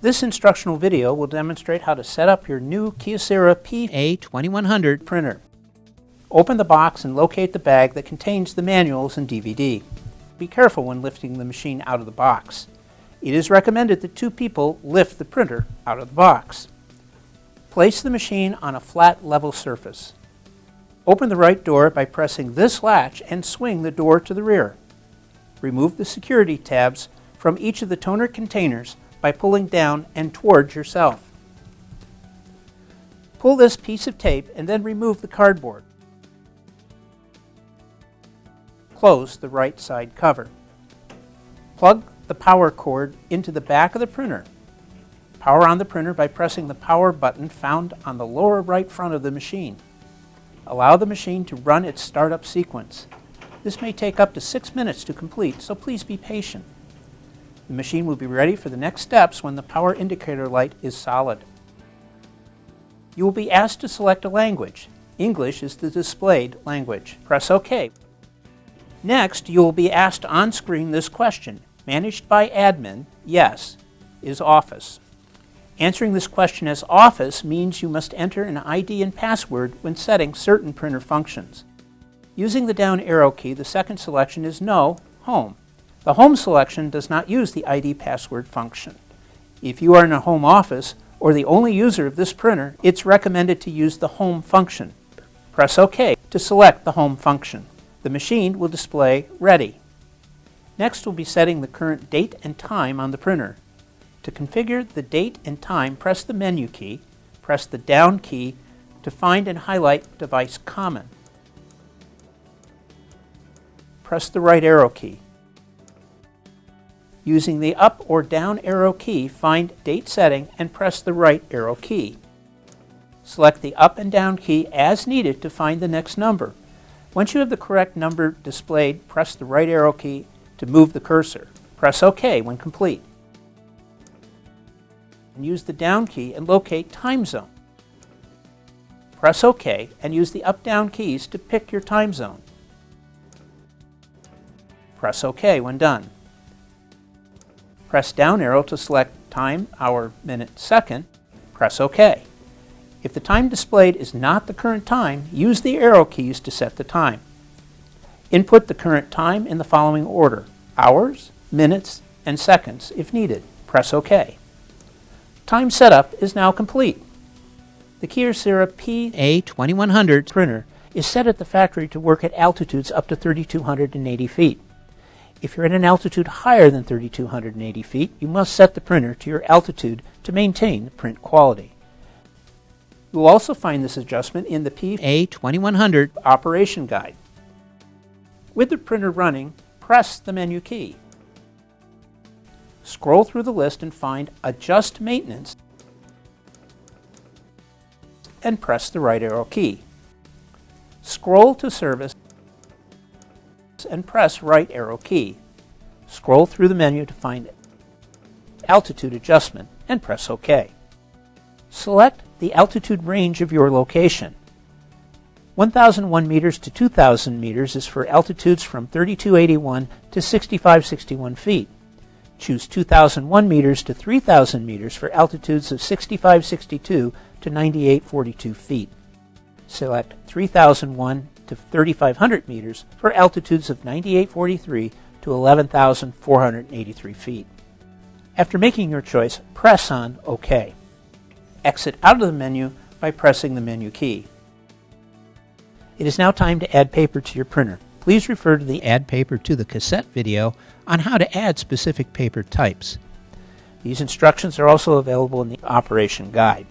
This instructional video will demonstrate how to set up your new Kyocera PA2100 printer. Open the box and locate the bag that contains the manuals and DVD. Be careful when lifting the machine out of the box. It is recommended that 2 people lift the printer out of the box. Place the machine on a flat, level surface. Open the right door by pressing this latch and swing the door to the rear. Remove the security tabs from each of the toner containers by pulling down and towards yourself. Pull this piece of tape and then remove the cardboard. Close the right side cover. Plug the power cord into the back of the printer. Power on the printer by pressing the power button found on the lower right front of the machine. Allow the machine to run its startup sequence. This may take up to 6 minutes to complete, so please be patient. The machine will be ready for the next steps when the power indicator light is solid. You will be asked to select a language. English is the displayed language. Press OK. Next, you will be asked on screen this question: managed by admin? Yes. Is Office? Answering this question as Office means you must enter an ID and password when setting certain printer functions. Using the down arrow key, the second selection is No, Home. The Home selection does not use the ID password function. If you are in a home office or the only user of this printer, it's recommended to use the Home function. Press OK to select the Home function. The machine will display Ready. Next, we'll be setting the current date and time on the printer. To configure the date and time, press the menu key, press the down key to find and highlight Device Common. Press the right arrow key. Using the up or down arrow key, find Date Setting and press the right arrow key. Select the up and down key as needed to find the next number. Once you have the correct number displayed, press the right arrow key to move the cursor. Press OK when complete. And use the down key and locate Time Zone. Press OK and use the up-down keys to pick your time zone. Press OK when done. Press down arrow to select time, hour, minute, second. Press OK. If the time displayed is not the current time, use the arrow keys to set the time. Input the current time in the following order: hours, minutes, and seconds if needed. Press OK. Time setup is now complete. The Kyocera PA2100 printer is set at the factory to work at altitudes up to 3,280 feet. If you're at an altitude higher than 3,280 feet, you must set the printer to your altitude to maintain print quality. You will also find this adjustment in the PA2100 operation guide. With the printer running, press the menu key. Scroll through the list and find Adjust Maintenance and press the right arrow key. Scroll to Service and press right arrow key. Scroll through the menu to find Altitude Adjustment and press OK. Select the altitude range of your location. 1001 meters to 2000 meters is for altitudes from 3281 to 6561 feet. Choose 2001 meters to 3000 meters for altitudes of 6562 to 9842 feet. Select 3001 to 3500 meters for altitudes of 9843 to 11,483 feet. After making your choice, press on OK. Exit out of the menu by pressing the menu key. It is now time to add paper to your printer. Please refer to the Add Paper to the Cassette video on how to add specific paper types. These instructions are also available in the operation guide.